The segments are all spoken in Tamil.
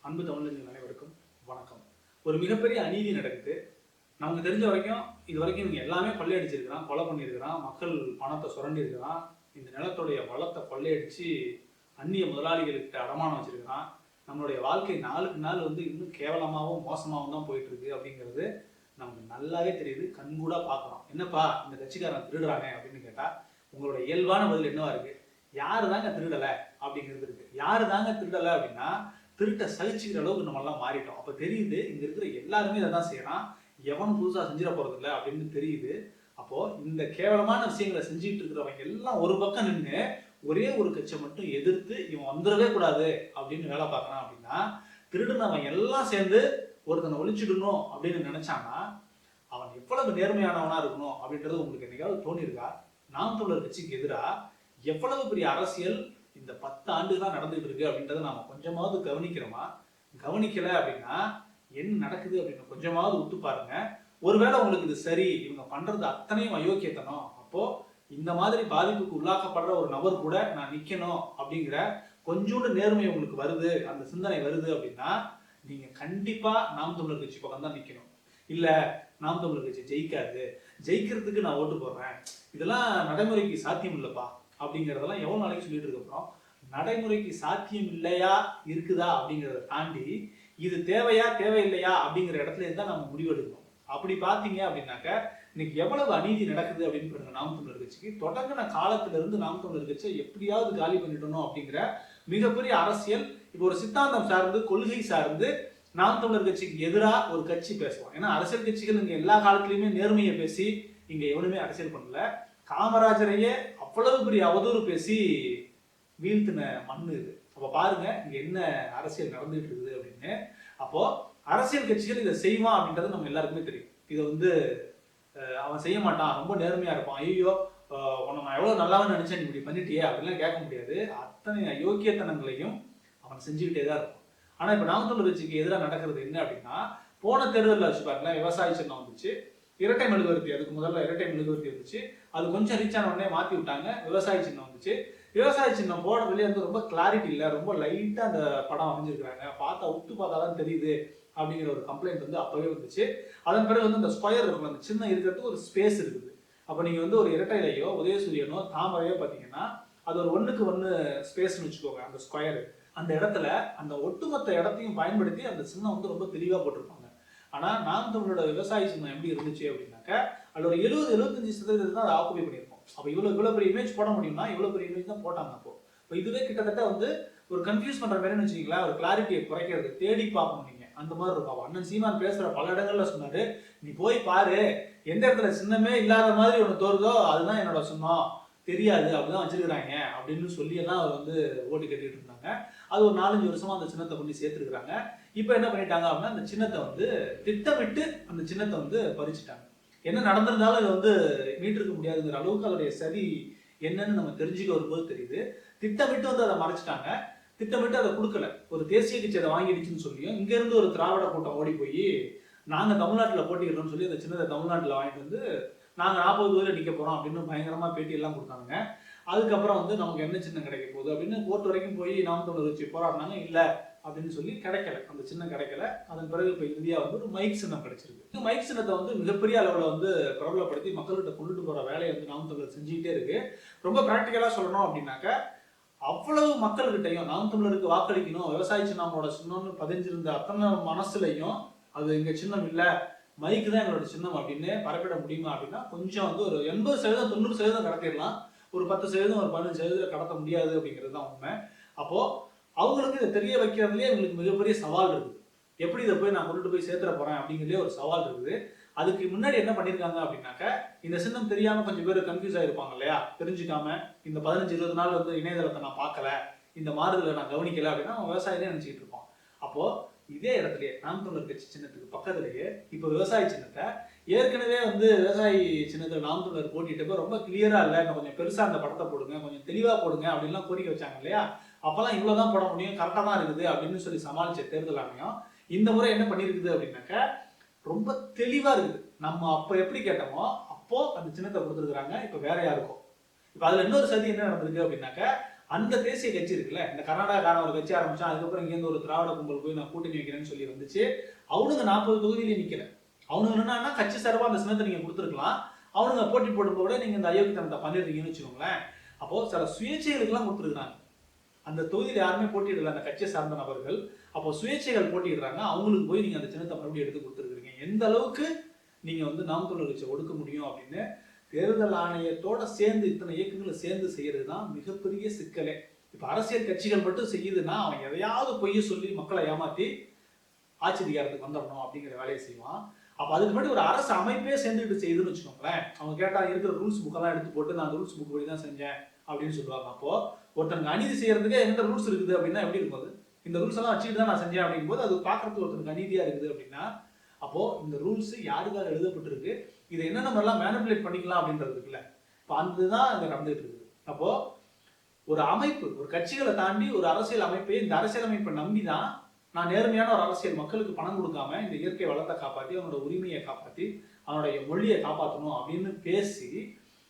அன்பு தமிழர்கள் அனைவருக்கும் வணக்கம். ஒரு மிகப்பெரிய அநீதி நடக்குது. நமக்கு தெரிஞ்ச வரைக்கும் இது வரைக்கும் இவங்க எல்லாமே கொள்ளையடிச்சிருக்கிறான், கொலை பண்ணியிருக்கிறான், மக்கள் பணத்தை சுரண்டி இருக்கிறான், இந்த நிலத்துடைய வளத்தை கொள்ளையடிச்சு அந்நிய முதலாளிகளுக்கு அடமானம் வச்சிருக்கிறான். நம்மளுடைய வாழ்க்கை நாளுக்கு நாள் இன்னும் கேவலமாகவும் மோசமாகவும் தான் போயிட்டு இருக்கு அப்படிங்கிறது நமக்கு நல்லாவே தெரியுது, கண்கூடா பார்க்குறோம். என்னப்பா இந்த கட்சிக்காரன் திருடுறாங்க அப்படின்னு கேட்டா உங்களோட இயல்பான பதில் என்னவா இருக்கு? யாரு தாங்க திருடலை அப்படிங்கிறது இருக்கு. யாரு தாங்க திருடலை அப்படின்னா திருட்டை சகிச்சுக்கிற அளவுக்கு நம்ம எல்லாம் மாறிட்டோம். அப்ப தெரியுது இங்க இருக்கிற எல்லாருமே இதை தான் செய்யறான், எவனும் புதுசா செஞ்சிட போறது இல்லை அப்படின்னு தெரியுது. அப்போ இந்த கேவலமான விஷயங்களை செஞ்சுட்டு இருக்கிறவங்க எல்லாம் ஒரு பக்கம் நின்று ஒரே ஒரு கட்சியை மட்டும் எதிர்த்து இவன் வந்துடவே கூடாது அப்படின்னு வேலை பார்க்கறான் அப்படின்னா, திருடுனவன் எல்லாம் சேர்ந்து ஒருத்தனை ஒழிச்சிடணும் அப்படின்னு நினைச்சானா அவன் எவ்வளவு நேர்மையானவனா இருக்கணும் அப்படின்றது உங்களுக்கு என்னைக்காவது தோணிருக்கா? நாம் தமிழர் கட்சிக்கு எதிராக எவ்வளவு பெரிய அரசியல் இந்த 10 ஆண்டுகளா நடந்துட்டு இருக்கு அப்படின்றத நாம கொஞ்சமாவது கவனிக்கிறோமா? கவனிக்கல அப்படின்னா என்ன நடக்குது அப்படின்னு கொஞ்சமாவது உத்து பாருங்க. ஒருவேளை உங்களுக்கு இது சரி, இவங்க பண்றது அத்தனையும் அயோக்கியத்தனம், அப்போ இந்த மாதிரி பாதிப்புக்கு உள்ளாக்கப்படுற ஒரு நபர் கூட நான் நிக்கணும் அப்படிங்கிற கொஞ்சோண்டு நேர்மை உங்களுக்கு வருது, அந்த சிந்தனை வருது அப்படின்னா நீங்க கண்டிப்பா நாம் தமிழர் கட்சி பக்கம் தான் நிக்கணும். இல்ல நாம் தமிழர் கட்சி ஜெயிக்காது, ஜெயிக்கிறதுக்கு நான் ஓட்டு போடுறேன், இதெல்லாம் நடைமுறைக்கு சாத்தியம் இல்லப்பா அப்படிங்கிறதெல்லாம் எவ்வளவு நாளைக்கு சொல்லிட்டு இருக்கோம். நடைமுறைக்கு சாத்தியம் இல்லையா இருக்குதா அப்படிங்கிறத தாண்டி இது தேவையா தேவையில்லையா அப்படிங்கிற இடத்துல இருந்தா நம்ம முடிவெடுக்கணும். அப்படி பாத்தீங்க அப்படின்னாக்க இன்னைக்கு எவ்வளவு அநீதி நடக்குது அப்படின்னு பாருங்க. நாம் தமிழர் கட்சிக்கு தொடங்கின காலத்துல இருந்து நாம் தமிழர் கட்சியை எப்படியாவது காலி பண்ணிடணும் அப்படிங்கிற மிகப்பெரிய அரசியல். இப்போ ஒரு சித்தாந்தம் சார்ந்து கொள்கை சார்ந்து நாம் தமிழர் கட்சிக்கு எதிராக ஒரு கட்சி பேசுவோம். ஏன்னா அரசியல் கட்சிகள் இங்க எல்லா காலத்திலயுமே நேர்மையை பேசி இங்க எவனுமே அரசியல் பண்ணல. காமராஜரையே அவ்வளவு பெரிய அவதூறு பேசி வீழ்த்தின மண்ணு இது. அப்ப பாருங்க இங்க என்ன அரசியல் நடந்துட்டு இருக்குது அப்படின்னு. அப்போ அரசியல் கட்சிகள் இதை செய்வான் அப்படின்றது நம்ம எல்லாருக்குமே தெரியும். இதை அவன் செய்ய மாட்டான், ரொம்ப நேர்மையா இருப்பான், ஐயோ உன்னை நான் எவ்வளவு நல்லாவும் நினைச்சேன் நீ இப்படி பண்ணிட்டியே அப்படிலாம் கேட்க முடியாது. அத்தனை அயோக்கியத்தனங்களையும் அவன் செஞ்சுக்கிட்டே தான் இருக்கும். ஆனா இப்ப நாம் தமிழர் கட்சிக்கு எதிராக நடக்கிறது என்ன அப்படின்னா, போன தேர்தலில் வச்சு பாருங்களேன், விவசாய சின்னம் வந்துச்சு, இரட்டை மெழுகுவர்த்தி, அதுக்கு முதல்ல இரட்டை மெழுகுவர்த்தி வந்துச்சு, அது கொஞ்சம் ரீச் ஆன உடனே மாத்தி விட்டாங்க, விவசாய சின்னம் வந்துச்சு. விவசாய சின்னம் போடுறதுலேயே ரொம்ப கிளாரிட்டி இல்லை, ரொம்ப லைட்டா அந்த படம் அமைஞ்சிருக்கிறாங்க, பார்த்தா உத்து பார்த்தா தான் தெரியுது அப்படிங்கிற ஒரு கம்ப்ளைண்ட் அப்பவே வந்துச்சு. அதன் பிறகு அந்த ஸ்கொயர் இருக்கும், அந்த சின்னம் இருக்கிறதுக்கு ஒரு ஸ்பேஸ் இருக்குது. அப்ப நீங்க ஒரு இரட்டையிலையோ உதயசூரியனோ தாமரையோ பார்த்தீங்கன்னா அது ஒரு 1க்கு 1 ஸ்பேஸ்ன்னு வச்சுக்கோங்க. அந்த ஸ்கொயர் அந்த இடத்துல அந்த ஒட்டுமொத்த இடத்தையும் பயன்படுத்தி அந்த சின்னம் ரொம்ப தெளிவா போட்டிருப்பாங்க. ஆனா நாம் தமிழோட விவசாய சின்னம் எப்படி இருந்துச்சு அப்படின்னாக்க அதுல ஒரு 70-75% தான் அதை ஆக்குபை பண்ணியிருக்கோம். அப்ப இவ்வளவு பெரிய இமேஜ் போட முடியும்னா இவ்வளவு பெரிய இமேஜ் தான் போட்டாங்க. அப்போ இதுவே கிட்டத்தட்ட ஒரு கன்ஃபியூஸ் பண்ற மாதிரி வச்சுக்கீங்களா, ஒரு கிளாரிட்டியை குறைக்கிறது, தேடி பார்க்கணும் நீங்க, அந்த மாதிரி இருக்கும். அண்ணன் சீமான் பேசுற பல இடங்கள்ல சொன்னாரு, நீ போய் பாரு எந்த இடத்துல சின்னமே இல்லாத மாதிரி ஒண்ணு தோறுதோ அதுதான் என்னோட சின்னம், தெரியாது அப்படிதான் வச்சிருக்கிறாங்க அப்படின்னு சொல்லி எல்லாம் அவர் ஓட்டு கட்டிட்டு இருந்தாங்க. அது ஒரு 4-5 வருஷமா அந்த சின்னத்தை கொண்டு சேர்த்துருக்காங்க. இப்ப என்ன பண்ணிட்டாங்க அப்படின்னா அந்த சின்னத்தை திட்டமிட்டு அந்த சின்னத்தை பறிச்சுட்டாங்க. என்ன நடந்திருந்தாலும் இதை மீட்டிருக்க முடியாதுங்கிற அளவுக்கு அதோடைய சரி என்னன்னு நம்ம தெரிஞ்சுக்க வரும்போது தெரியுது. திட்டமிட்டு அதை மறைச்சிட்டாங்க, திட்டமிட்டு அதை கொடுக்கல. ஒரு தேசிய கட்சி அதை வாங்கிடுச்சுன்னு சொல்லியும் இங்க இருந்து ஒரு திராவிட கூட்டம் ஓடி போய் நாங்க தமிழ்நாட்டில் போட்டிடுறோம்னு சொல்லி அந்த சின்னத்தை தமிழ்நாட்டில் வாங்கிட்டு நாங்க 40 தொகுதியில் நிக்க போறோம் அப்படின்னு பயங்கரமா பேட்டி எல்லாம் கொடுத்தாங்க. அதுக்கப்புறம் நமக்கு என்ன சின்னம் கிடைக்க போகுது அப்படின்னு கோர்ட் வரைக்கும் போய் நாம் தமிழர் வச்சு போராடினாங்க. இல்ல அப்படின்னு சொல்லி கிடைக்கல, அந்த சின்னம் கிடைக்கல. அதன் பிறகு இப்ப இந்தியா ஒரு மைக் சின்னம் கிடைச்சிருக்கு. இந்த மைக் சின்னத்தை மிகப்பெரிய அளவுல பிரபலப்படுத்தி மக்கள்கிட்ட கொண்டுட்டு போற வேலையை நாம் தமிழர் செஞ்சுக்கிட்டே இருக்கு. ரொம்ப பிராக்டிக்கலா சொல்லணும் அப்படின்னாக்க அவ்வளவு மக்கள்கிட்டையும் நாம் தமிழருக்கு வாக்களிக்கணும், விவசாய சின்னமோட சின்னம்னு பதிஞ்சிருந்த அத்தனை மனசுலையும் அது எங்க சின்னம் இல்ல, மைக்கு தான் எங்களோட சின்னம் அப்படின்னு பரப்பிட முடியுமா அப்படின்னா கொஞ்சம் ஒரு 80% 90% கடத்திடலாம், ஒரு 10% ஒரு 15% கடத்த முடியாது அப்படிங்கிறது தான் உண்மை. அப்போ அவங்களுக்கு இதை தெரிய வைக்கிறதுலேயே இவங்களுக்கு மிகப்பெரிய சவால் இருக்குது. எப்படி இதை போய் நான் கொண்டுட்டு போய் சேர்த்துட போறேன் அப்படிங்கிறதே ஒரு சவால் இருக்குது. அதுக்கு முன்னாடி என்ன பண்ணிருக்காங்க அப்படின்னாக்க இந்த சின்னம் தெரியாம கொஞ்சம் பேர் கன்ஃபியூஸ் ஆயிருப்பாங்க இல்லையா, தெரிஞ்சுக்காம இந்த 15-20 நாள் இணையதளத்தை நான் பார்க்கல, இந்த மாறுதலை நான் கவனிக்கல அப்படின்னா அவன் விவசாயிலே நினைச்சுக்கிட்டு இருப்பான். அப்போ இதே இடத்துலயே நாம் தமிழர் கட்சி சின்னத்துக்கு பக்கத்திலேயே இப்ப விவசாய சின்னத்தை ஏற்கனவே விவசாயி சின்னத்தில் நாம் தமிழர் போட்டிட்டு ரொம்ப கிளியரா இல்ல, இன்னும் கொஞ்சம் பெருசா அந்த படத்தை போடுங்க, கொஞ்சம் தெளிவா போடுங்க அப்படின்லாம் கோரிக்கை வச்சாங்க இல்லையா. அப்பெல்லாம் இவ்வளவுதான் போட முடியும், கரெக்டா தான் இருக்குது அப்படின்னு சொல்லி சமாளிச்ச தேர்தல் ஆணையம் இந்த முறை என்ன பண்ணிருக்குது அப்படின்னாக்க ரொம்ப தெளிவா இருக்குது. நம்ம அப்ப எப்படி கேட்டோமோ அப்போ அந்த சின்னத்தை கொடுத்துருக்காங்க, இப்ப வேற யாருக்கும். இப்ப அதுல இன்னொரு சதி என்ன நடந்திருக்கு அப்படின்னாக்க அந்த தேசிய கட்சி இருக்குல்ல, இந்த கர்நாடகாக்காரன் ஒரு கட்சி ஆரம்பிச்சான், அதுக்கப்புறம் இங்கேருந்து ஒரு திராவிட கும்பல் போய் நான் கூட்டணி வைக்கிறேன்னு சொல்லி வந்துச்சு. அவனுங்க 40 தொகுதியிலே நிக்கல. அவனுங்க என்னன்னா கட்சி சார்பா அந்த சின்னத்தை நீங்க கொடுத்துருக்கலாம். அவனுங்க போட்டி போடும்போது நீங்க இந்த அயோக்கியத்தனத்தை பண்ணிருக்கீங்கன்னு வச்சுக்கோங்களேன். அப்போ சில சுயேட்சைகளுக்கெல்லாம் கொடுத்துருக்காங்க. அந்த தொகுதியில் யாருமே போட்டியிடல அந்த கட்சியை சார்ந்த நபர்கள். அப்போ சுயேட்சைகள் போட்டியிடுறாங்க. அவங்களுக்கு போய் நீங்க அந்த சின்னத்தை மறுபடியும் எடுத்து கொடுத்துருக்கீங்க. எந்த அளவுக்கு நீங்க வந்து நாம் தமிழர் கட்சியை ஒடுக்க முடியும் அப்படின்னு தேர்தல் ஆணையத்தோட சேர்ந்து இத்தனை இயக்கங்களை சேர்ந்து செய்யறது தான் மிகப்பெரிய சிக்கலே. இப்ப அரசியல் கட்சிகள் மட்டும் செய்யுதுன்னா அவன் எதையாவது பொய்ய சொல்லி மக்களை ஏமாத்தி ஆட்சி அதிகாரத்துக்கு வந்துடணும் அப்படிங்கிற வேலையை செய்வான். அப்ப அதுக்கு முன்னாடி ஒரு அரசு அமைப்பே சேர்ந்துட்டு செய்யுதுன்னு வச்சுக்கோங்களேன். அவங்க கேட்டா இருக்கிற ரூல்ஸ் புக்கெல்லாம் எடுத்து போட்டு நான் அந்த ரூல்ஸ் புக் படி தான் செஞ்சேன் அப்படின்னு சொல்லுவாங்க. அப்போ ஒருத்தனுக்கு அநீதி செய்யறதுக்கு எந்த ரூல்ஸ் இருக்குது அப்படின்னா எப்படி இருக்கும்? இந்த ரூல்ஸ் எல்லாம் வச்சுட்டு தான் நான் செஞ்சேன் அப்படிங்கும் போது அது பாக்குறதுக்கு ஒருத்தனுக்கு அநீதியா இருக்குது அப்படின்னா, அப்போ இந்த ரூல்ஸ் யாருக்காக எழுதப்பட்டிருக்கு, இதை என்னென்ன மாதிரிலாம் மேனிபுலேட் பண்ணிக்கலாம் அப்படின்றது இருக்குல்ல. இப்போ அதுதான் இங்க நடந்துட்டு இருக்குது. அப்போ ஒரு அமைப்பு, ஒரு கட்சிகளை தாண்டி ஒரு அரசியல் அமைப்பை, இந்த அரசியல் அமைப்பை நம்பிதான் நான் நேர்மையான ஒரு அரசியல் மக்களுக்கு பணம் கொடுக்காம இந்த இயற்கை வளத்தை காப்பாற்றி அவனோட உரிமையை காப்பாற்றி அவனுடைய மொழியை காப்பாற்றணும் அப்படின்னு பேசி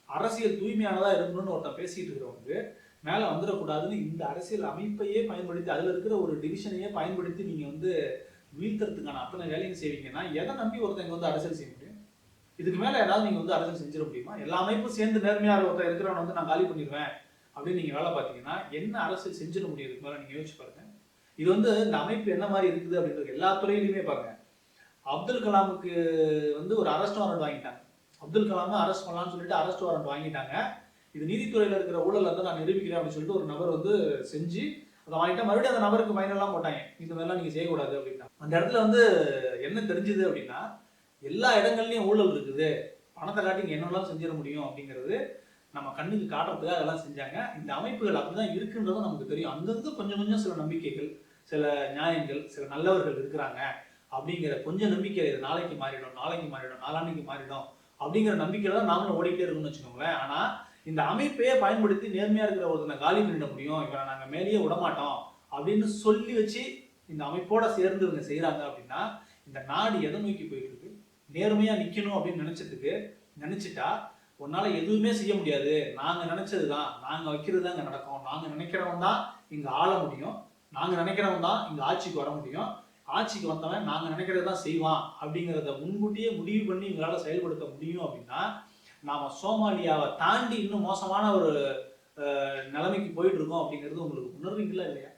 அரசியல் தூய்மையானதா இருக்கணும்னு ஒருத்தன் பேசிட்டு இருக்கிறவங்க மேல வந்துடக்கூடாதுன்னு இந்த அரசியல் அமைப்பையே பயன்படுத்தி அதுல இருக்கிற ஒரு டிவிஷனையே பயன்படுத்தி நீங்க வந்து வீழ்த்துறதுக்கான அத்தனை வேலையும் செய்வீங்கன்னா எதை நம்பி ஒருத்தங்க வந்து அரசியல் செய்ய முடியும்? இதுக்கு மேல ஏதாவது நீங்க வந்து அரசியல் செஞ்சிட முடியுமா? எல்லா அமைப்பும் சேர்ந்து நேர்மையாக ஒருத்தர் இருக்கிறவன் வந்து நான் காலி பண்ணிடுவேன் அப்படின்னு நீங்க வேலை பார்த்தீங்கன்னா என்ன அரசியல் செஞ்சிட முடியும்? இதுக்கு மேல நீங்க யோசிச்சு பாருங்க. இது வந்து இந்த அமைப்பு என்ன மாதிரி இருக்குது அப்படின்றது எல்லா துறையிலுமே பாருங்க. அப்துல் கலாமுக்கு வந்து ஒரு அரெஸ்ட் வாரண்ட் வாங்கிட்டாங்க. அப்துல் கலாமை அரெஸ்ட் பண்ணலாம்னு சொல்லிட்டு அரெஸ்ட் வாரண்ட் வாங்கிட்டாங்க. இது நீதித்துறையில இருக்கிற ஊழல் வந்து நான் நிரூபிக்கிறேன் அப்படின்னு சொல்லிட்டு ஒரு நபர் வந்து செஞ்சு அதை வாங்கிட்டா மறுபடியும் அந்த நபருக்கு ஃபைனெல்லாம் போட்டாங்க. இந்த மாதிரிலாம் நீங்க செய்யக்கூடாது அப்படின்னா அந்த இடத்துல வந்து என்ன தெரிஞ்சுது அப்படின்னா எல்லா இடங்கள்லயும் ஊழல் இருக்குது, பணத்தை காட்டி இங்க என்னெல்லாம் செஞ்சிட முடியும் அப்படிங்கிறது நம்ம கண்ணுக்கு காட்டுறதுக்காக அதெல்லாம் செஞ்சாங்க. இந்த அமைப்புகள் அப்படிதான் இருக்குன்றதும் நமக்கு தெரியும். அங்கங்க கொஞ்சம் கொஞ்சம் சில நம்பிக்கைகள், சில நியாயங்கள், சில நல்லவர்கள் இருக்கிறாங்க அப்படிங்கிற கொஞ்சம் நம்பிக்கை நாளைக்கு மாறிடும், நாளைக்கு மாறிடும், நாளான்னைக்கு மாறிடும் அப்படிங்கிற நம்பிக்கையில தான் நாமளும் ஓடிக்கிட்டே இருக்கும்னு வச்சுக்கோங்களேன். ஆனா இந்த அமைப்பையே பயன்படுத்தி நேர்மையா இருக்கிற ஒருத்தனை காலி பண்ணிட முடியும், இவரை நாங்க மேலேயே விடமாட்டோம் அப்படின்னு சொல்லி வச்சு இந்த அமைப்போட சேர்ந்து இவங்க செய்யறாங்க அப்படின்னா இந்த நாடு எதை நோக்கி போயிட்டு இருக்கு? நேர்மையா நிக்கணும் அப்படின்னு நினைச்சிட்டா உன்னால எதுவுமே செய்ய முடியாது. நாங்க நினைச்சதுதான், நாங்க வைக்கிறது தான் இங்க நடக்கும், நாங்க நினைக்கிறவன் தான் இங்க ஆள முடியும், நாங்க நினைக்கிறவன் தான் இங்க ஆட்சிக்கு வர முடியும், ஆட்சிக்கு வந்தவன் நாங்க நினைக்கிறதான் செய்வான் அப்படிங்கிறத முன்கூட்டியே முடிவு பண்ணி இவங்களால செயல்படுத்த முடியும் அப்படின்னா நாம சோமாலியாவை தாண்டி இன்னும் மோசமான ஒரு நிலைமைக்கு போயிட்டு இருக்கோம் அப்படிங்கிறது உங்களுக்கு உணர்வீங்களா இல்லையா?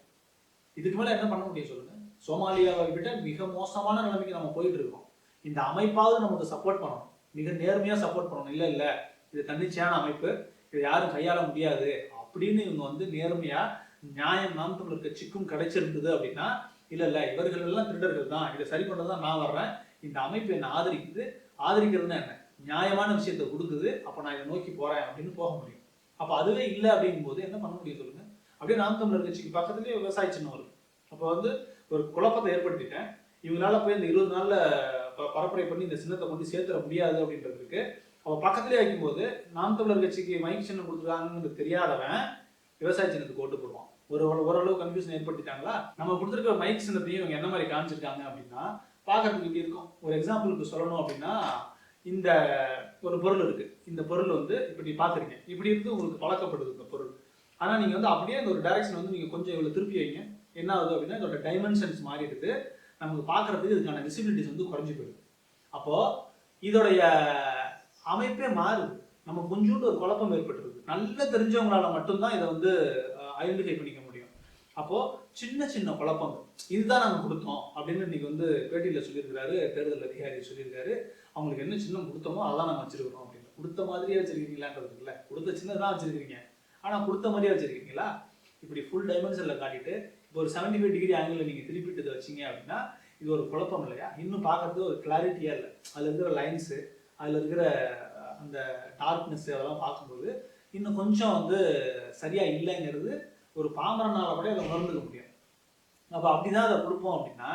இதுக்கு மேல என்ன பண்ண முடியும் சொல்லுங்க? சோமாலியாவை விட மிக மோசமான நிலைமைக்கு நம்ம போயிட்டு இருக்கோம். இந்த அமைப்பாவது நமக்கு சப்போர்ட் பண்ணணும், மிக நேர்மையா சப்போர்ட் பண்ணணும். இல்ல இல்ல இது தன்னிச்சையான அமைப்பு, இது யாரும் கையாள முடியாது அப்படின்னு இவங்க வந்து நேர்மையா நியாயம் நாம் தமிழர் கட்சிக்கும் கிடைச்சிருந்தது அப்படின்னா இல்ல இல்ல இவர்கள் எல்லாம் திருடர்கள் தான், இதை சரி பண்ணதான் நான் வர்றேன், இந்த அமைப்பு என்ன ஆதரிக்குது, ஆதரிக்கிறதுனா என்ன நியாயமான விஷயத்த கொடுக்குது, அப்ப நான் இதை நோக்கி போறேன் அப்படின்னு போக முடியும். அப்ப அதுவே இல்லை அப்படிங்கும் போது என்ன பண்ண முடியும் சொல்லுங்க? அப்படியே நாம் தமிழர் கட்சிக்கு பக்கத்துலயே விவசாய சின்னம் வருது. அப்ப வந்து ஒரு குழப்பத்தை ஏற்படுத்திட்டேன், இவங்களால போய் இந்த 20 நாள்ல பரப்புரை பண்ணி இந்த சின்னத்தை கொண்டு சேர்த்துட முடியாது அப்படின்றதுக்கு அவ பக்கத்திலே வைக்கும்போது நாம் தமிழர் கட்சிக்கு மைக் சின்னம் கொடுத்துருக்காங்கன்னு தெரியாதவன் விவசாய சின்னத்துக்கு ஓட்டு போடுவான். ஓரளவு கன்ஃபியூஷன் ஏற்படுத்திட்டாங்களா? நம்ம கொடுத்துருக்க மைக் சின்னத்தையும் இவங்க என்ன மாதிரி காமிச்சிருக்காங்க அப்படின்னா பார்க்கறதுக்கு இப்படி இருக்கும். ஒரு எக்ஸாம்பிளுக்கு சொல்லணும் அப்படின்னா இந்த ஒரு பொருள் இருக்கு, இந்த பொருள் வந்து இப்படி பாக்குறீங்க, இப்படி இருந்து உங்களுக்கு பழக்கப்படுது இந்த பொருள். ஆனா நீங்க வந்து அப்படியே அந்த ஒரு டைரக்ஷன் வந்து நீங்க கொஞ்சம் இவ்வளவு திருப்பி வைங்க, என்ன ஆகுது அப்படின்னா இதோட டைமென்ஷன்ஸ் மாறிடுது, நமக்கு பாக்குறதுக்கு இதுக்கான விசிபிலிட்டிஸ் வந்து குறைஞ்சு போயிடுது. அப்போ இதோடைய அமைப்பே மாறுது, நமக்கு கொஞ்சோண்டு ஒரு குழப்பம் ஏற்பட்டுருது. நல்ல தெரிஞ்சவங்களால மட்டும்தான் இதை வந்து ஐடென்டிஃபை பண்ணிக்க முடியும். அப்போ சின்ன சின்ன குழப்பங்கள் இதுதான் நாங்க கொடுத்தோம் அப்படின்னு இன்னைக்கு வந்து பேட்டியில சொல்லியிருக்காரு தேர்தல் அதிகாரி சொல்லியிருக்காரு. அவங்களுக்கு என்ன சின்னம் கொடுத்தோமோ அதான் நாங்க வச்சிருக்கிறோம் அப்படின்னு. கொடுத்த மாதிரியே வச்சிருக்கீங்களான்றது இல்ல, கொடுத்த சின்னதான் வச்சிருக்கீங்க, ஆனா கொடுத்த மாதிரியே வச்சிருக்கீங்களா? இப்படி ஃபுல் டைமென்ஷன்ல காட்டிட்டு இப்போ ஒரு 75 டிகிரி ஆங்கிள் நீங்க திருப்பிட்டு இதை வச்சீங்க அப்படின்னா இது ஒரு குழப்பம் இல்லையா? இன்னும் பார்க்கறதுக்கு ஒரு கிளாரிட்டியா இல்லை. அதுல இருக்கிற லைன்ஸு, அதுல இருக்கிற அந்த டார்க்னஸ் அதெல்லாம் பார்க்கும்போது இன்னும் கொஞ்சம் வந்து சரியா இல்லைங்கிறது ஒரு பாமரனால கூட அதை உணர்ந்துக்க முடியும். அப்ப அப்படிதான் அதை கொடுப்போம் அப்படின்னா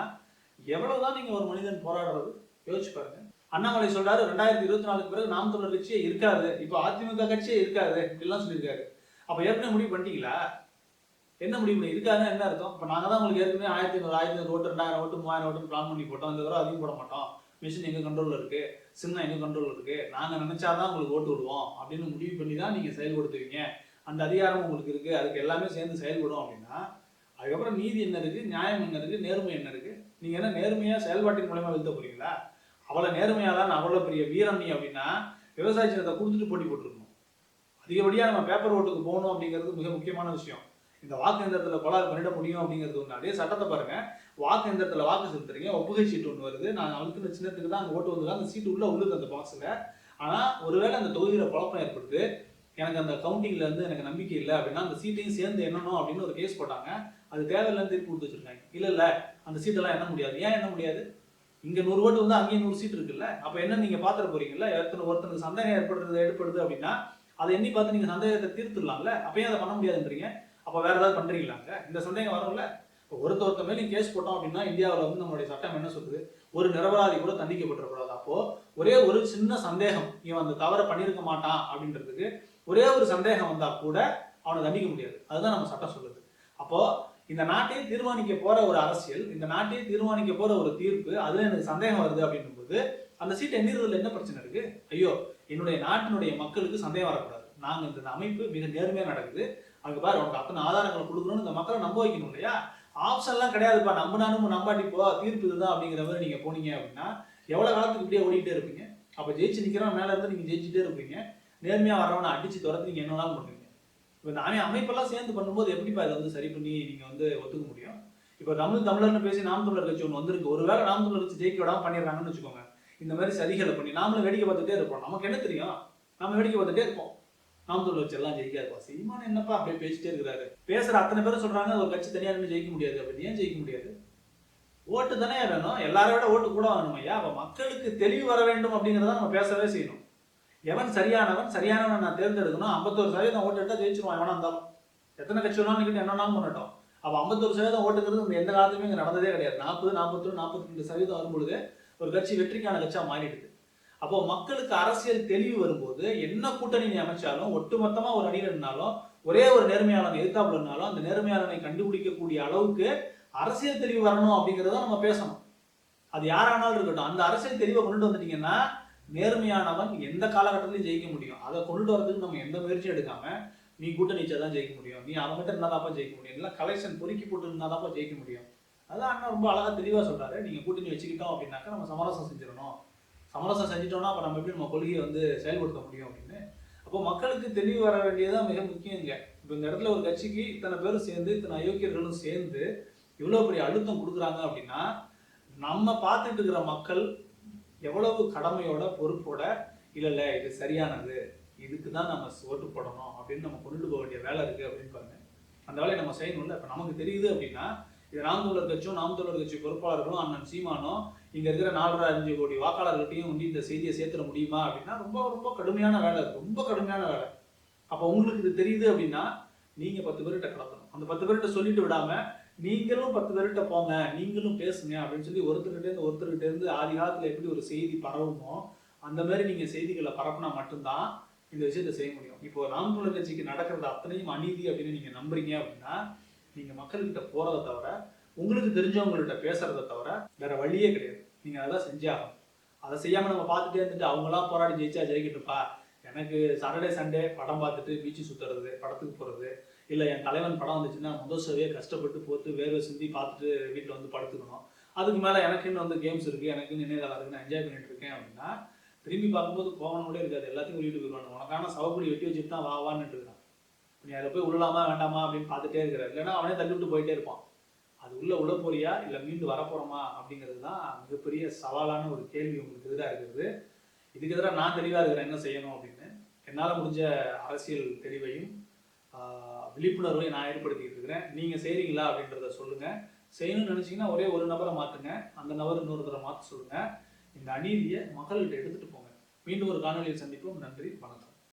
எவ்வளவுதான் நீங்க ஒரு மனிதன் போராடுறது யோசிச்சு பாருங்க. அண்ணாமலை சொல்றாரு 2024 பிறகு நாம் தமிழர் கட்சியே இருக்காது, இப்போ அதிமுக கட்சியே இருக்காது இப்படிலாம் சொல்லியிருக்காரு. அப்ப ஏற்கனவே முடிவு பண்ணிட்டீங்களா? என்ன முடிவு பண்ணி இருக்காதுன்னு என்ன அர்த்தம்? இப்போ நாங்க தான் உங்களுக்கு ஏற்கனவே 1500 ஓட்டு 2000 ஓட்டு 3000 ஓட்டு பிளான் பண்ணி போட்டோம், இந்த தடவை அதிகம் போட மாட்டோம், மிஷின் எங்க கண்ட்ரோல்ல இருக்கு, சின்ன எங்க கண்ட்ரோல்ல இருக்கு, நாங்க நினைச்சாதான் உங்களுக்கு ஓட்டு விடுவோம் அப்படின்னு முடிவு பண்ணி தான் நீங்க செயல்படுத்துவீங்க அந்த அதிகாரம் உங்களுக்கு இருக்குது, அதுக்கு எல்லாமே சேர்ந்து செயல்படும் அப்படின்னா அதுக்கப்புறம் நீதி என்ன இருக்குது, நியாயம் என்ன இருக்குது, நேர்மை என்ன இருக்குது? நீங்கள் என்ன நேர்மையாக செயல்பாட்டின் மூலமா வெல்த்த போறீங்களா? அவ்வளோ நேர்மையாக தான் அவ்வளோ பெரிய வீரம் நீ அப்படின்னா விவசாய சின்னத்தை கொடுத்துட்டு போட்டி போட்டுருக்கணும். அதிகப்படியாக நம்ம பேப்பர் ஓட்டுக்கு போகணும் அப்படிங்கிறது மிக முக்கியமான விஷயம். இந்த வாக்கு எந்திரத்தில் கொலாறு பண்ணிட முடியும் அப்படிங்கிறது ஒன்று. அதே சட்டத்தை பாருங்க, வாக்கு எந்திரத்தில் வாக்கு செலுத்துறீங்க, ஒப்புகை சீட்டு ஒன்று வருது, நான் அழுத்தின சின்னத்துக்கு தான் அங்கே ஓட்டு வந்து அந்த சீட்டு உள்ள உள்ளது அந்த பாக்ஸில். ஆனால் ஒருவேளை அந்த தொகுதியில் குழப்பம் ஏற்படுது, எனக்கு அந்த கவுண்டிங்ல இருந்து எனக்கு நம்பிக்கை இல்லை அப்படின்னா அந்த சீட்டையும் சேர்ந்து எண்ணணும் அப்படின்னு ஒரு கேஸ் போட்டாங்க. அது தேவையில்லைன்னு திருப்பி கொடுத்து வச்சிருக்காங்க. இல்லை அந்த சீட்டெல்லாம் எண்ண முடியாது. ஏன் எண்ண முடியாது? இங்க 100 ஓட்டு வந்து அங்கேயும் 100 சீட் இருக்குல்ல. அப்ப என்ன நீங்க பாத்துற போறீங்கல்ல, ஒருத்தருக்கு சந்தேகம் ஏற்படுது அப்படின்னா அதை எண்ணி பார்த்து நீங்க சந்தேகத்தை தீர்த்துடலாம்ல. அப்பயும் அதை பண்ண முடியாதுன்றீங்க. அப்ப வேற ஏதாவது பண்றீங்களாங்க? இந்த சந்தேகம் வரும்ல. ஒருத்த மேலே கேஸ் போட்டோம் அப்படின்னா இந்தியாவில் வந்து நம்மளுடைய சட்டம் என்ன சொல்லுது, ஒரு நிரபராதி கூட தண்டிக்கப்பட்டுறக்கூடாது. அப்போ ஒரே ஒரு சின்ன சந்தேகம், இவன் அந்த தவறை பண்ணியிருக்க மாட்டான் அப்படின்றதுக்கு ஒரே ஒரு சந்தேகம் வந்தா கூட அவனை தண்டிக்க முடியாது. அதுதான் நம்ம சட்டம் சொல்லுது. அப்போ இந்த நாட்டையே தீர்மானிக்க போற ஒரு அரசியல், இந்த நாட்டையே தீர்மானிக்க போற ஒரு தீர்ப்பு, அதுல எனக்கு சந்தேகம் வருது அப்படின்னும் போது அந்த சீட்டை எண்ணிறதுல என்ன பிரச்சனை இருக்கு? ஐயோ, என்னுடைய நாட்டினுடைய மக்களுக்கு சந்தேகம் வரக்கூடாது, நாங்க இந்த அமைப்பு மிக நேர்மையா நடக்குது, அங்க பாரு உனக்கு அத்தனை ஆதாரங்களை கொடுக்கணும்னு இந்த மக்களை நம்ப வைக்கணும் இல்லையா? ஆப்ஷன்லாம் கிடையாதுப்பா, நம்பினாலும் நம்பாட்டி போ, தீர்ப்பு இதுதான் அப்படிங்கிற மாதிரி நீங்க போனீங்க அப்படின்னா எவ்வளவு காலத்துக்கு இப்படியே ஓடிட்டே இருப்பீங்க? அப்ப ஜெயிச்சு நிக்கிறவன் மேல இருந்து நீங்க ஜெயிச்சுட்டே இருப்பீங்க, நேர்மையா வரவனை அடிச்சு துரத்து நீங்க என்னன்னாலும் பண்ணுவீங்க. இப்போ இந்த அமைப்பெல்லாம் சேர்ந்து பண்ணும்போது எப்படிப்பா இதை வந்து சரி பண்ணி நீங்க வந்து ஒத்துக்க முடியும்? இப்போ தமிழர்னு பேசி நாம் தமிழர் கட்சி ஒன்று வந்திருக்கு. ஒருவேளை நாம் தமிழர் கட்சி ஜெயிக்க விடாம பண்ணிடுறாங்கன்னு வச்சுக்கோங்க, இந்த மாதிரி சதிகளை பண்ணி நாமளும் வேடிக்கை பார்த்துட்டே இருப்போம். நமக்கு என்ன தெரியும்? நம்ம வேடிக்கை பார்த்துட்டே இருப்போம். நாம் தமிழர் கட்சி எல்லாம் ஜெயிக்காதுப்பா, சீமான் என்னப்பா அப்படியே பேசிட்டே இருக்கிறாரு, பேசுற அத்தனை பேரும் சொல்றாங்க ஒரு கட்சி தனியா நின்று ஜெயிக்க முடியாது அப்படின்னு. ஏன் ஜெயிக்க முடியாது? ஓட்டு தானே வேணும், எல்லாரை விட ஓட்டு கூட வேணும் ஐயா. அப்ப மக்களுக்கு தெளிவு வர வேண்டும் அப்படிங்கிறத நம்ம பேசவே செய்யணும். எவன் சரியானவன் நான் தேர்ந்தெடுக்கணும். 51% ஓட்டு எடுத்தா ஜெயிச்சிருவான் எவனா இருந்தாலும். எத்தனை கட்சி வேணாலும் என்னன்னாலும் பண்ணட்டும். அப்ப 51% ஓட்டுங்கிறது எந்த காலத்துமே இங்க நடந்ததே கிடையாது. 40, 41, 42% வரும்பொழுது ஒரு கட்சி வெற்றிக்கான கட்சியா மாறிடுது. அப்போ மக்களுக்கு அரசியல் தெளிவு வரும்போது என்ன கூட்டணி நீ அமைச்சாலும், ஒட்டுமொத்தமா ஒரு அணியில் இருந்தாலும், ஒரே ஒரு நேர்மையாளன் எதிர்த்தாப்புல இருந்தாலும் அந்த நேர்மையாளனை கண்டுபிடிக்கக்கூடிய அளவுக்கு அரசியல் தெளிவு வரணும் அப்படிங்கிறத நம்ம பேசணும். அது யாரானாலும் இருக்கட்டும். அந்த அரசியல் தெளிவை கொண்டு வந்துட்டீங்கன்னா நேர்மையானவன் எந்த காலகட்டத்திலையும் ஜெயிக்க முடியும். அதை கொண்டு வரதுக்கு நம்ம எந்த முயற்சியும் எடுக்காம, நீ கூட்டணி தான் ஜெயிக்க முடியும், நீ அவங்ககிட்ட இருந்தாதாப்பா ஜெயிக்க முடியும், இல்லை கலெக்ஷன் பொறுக்கி போட்டு இருந்தாதாப்பா ஜெயிக்க முடியும். அதான் அண்ணா ரொம்ப அழகா தெளிவா சொல்றாரு. நீங்க கூட்டணி வச்சுக்கிட்டோம் அப்படின்னாக்கா நம்ம சமரசம் செஞ்சிடணும். சமரசம் செஞ்சிட்டோம்னா அப்ப நம்ம எப்படி நம்ம கொள்கையை வந்து செயல்படுத்த முடியும் அப்படின்னு. அப்போ மக்களுக்கு தெளிவு வர வேண்டியதுதான் மிக முக்கியம் இங்க. இப்போ இந்த இடத்துல ஒரு கட்சிக்கு இத்தனை பேரும் சேர்ந்து, இத்தனை அயோக்கியர்களும் சேர்ந்து இவ்வளவு பெரிய அழுத்தம் கொடுக்குறாங்க அப்படின்னா, நம்ம பார்த்துட்டு இருக்கிற மக்கள் எவ்வளவு கடமையோட பொறுப்போட இல்ல இது சரியானது, இதுக்கு தான் நம்ம ஓட்டு போடணும் அப்படின்னு நம்ம கொண்டு போக வேண்டிய வேலை இருக்கு அப்படின்னு பாருங்க. அந்த வேலையை நம்ம செய்யணும்ல. இப்ப நமக்கு தெரியுது அப்படின்னா இது நாம் தமிழர் கட்சியும் நாம் தமிழர் கட்சி பொறுப்பாளர்களும் அண்ணன் சீமானும் இங்க இருக்கிற 4.5 கோடி வாக்காளர்கிட்டையும் வந்து இந்த செய்தியை சேர்த்துட முடியுமா அப்படின்னா ரொம்ப ரொம்ப கடுமையான வேலை இருக்கு, ரொம்ப கடுமையான வேலை. அப்ப உங்களுக்கு இது தெரியுது அப்படின்னா நீங்க 10 பேர்கிட்ட கலக்கணும். அந்த 10 பேர்கிட்ட சொல்லிட்டு விடாம நீங்களும் 10 பேர்கிட்ட போங்க, நீங்களும் பேசுங்க அப்படின்னு சொல்லி ஒருத்தர்கிட்ட இருந்து ஆதி காலத்துல எப்படி ஒரு செய்தி பரவுமோ அந்த மாதிரி நீங்க செய்திகளை பரப்புனா மட்டும்தான் இந்த விஷயத்த செய்ய முடியும். இப்போ நாம் தமிழர் கட்சிக்கு நடக்கிறது அத்தனையும் அநீதி அப்படின்னு நீங்க நம்புறீங்க அப்படின்னா நீங்க மக்கள்கிட்ட போறதை தவிர, உங்களுக்கு தெரிஞ்சவங்கள்ட்ட பேசுறதை தவிர வேற வழியே கிடையாது. நீங்க அதெல்லாம் செஞ்சே ஆகணும். அதை செய்யாம நம்ம பார்த்துட்டே இருந்துட்டு அவங்களாம் போராடி ஜெயிச்சா ஜெயிக்கட்டுப்பா, எனக்கு சாட்டர்டே சண்டே படம் பார்த்துட்டு பீச்சு சுத்துறது, படத்துக்கு போறது, இல்லை என் தலைவன் படம் வந்துச்சுன்னா முதல் ஷோவே கஷ்டப்பட்டு போட்டு வேர்வை சிந்தி பார்த்துட்டு வீட்டில் வந்து படுத்துக்கணும், அதுக்கு மேலே எனக்குன்னு வந்து கேம்ஸ் இருக்குது, எனக்குன்னு நினைவுகாலம் இருக்குது, நான் என்ஜாய் பண்ணிட்டு இருக்கேன் அப்படின்னா திரும்பி பார்க்கும்போது கோவனோட இருக்காது, எல்லாத்தையும் வீட்டுக்கு போயிடுவாங்க. உனக்கான சவக்குடி வெட்டி வச்சுட்டு தான் வான்னு இருக்கான். நீ அதை போய் உள்ளலாமா வேண்டாமா அப்படின்னு பார்த்துட்டே இருக்கிற, இல்லைன்னா அவனே தள்ளி விட்டு போயிட்டே இருப்பான். அது உள்ள போறியா இல்லை மீண்டு வரப்போறோமா அப்படிங்கிறது தான் மிகப்பெரிய சவாலான ஒரு கேள்வி உங்களுக்கு எதிராக இருக்கிறது. இதுக்கு எதிராக நான் தெளிவாக இருக்கிறேன் என்ன செய்யணும் அப்படின்னு. என்னால் முடிஞ்ச அரசியல் தெளிவையும் விழிப்புணர்வையும் நான் ஏற்படுத்திக்கிட்டு இருக்கிறேன். நீங்கள் செய்கிறீங்களா அப்படின்றத சொல்லுங்கள். செய்யணும்னு நினச்சிங்கன்னா ஒரே ஒரு நபரை மாற்றுங்க, அந்த நபர் இன்னொருத்தரை மாற்ற சொல்லுங்கள். இந்த அநீதியை மக்கள்கிட்ட எடுத்துகிட்டு போங்க. மீண்டும் ஒரு காணொலியில் சந்திப்போம். நன்றி, வணக்கம்.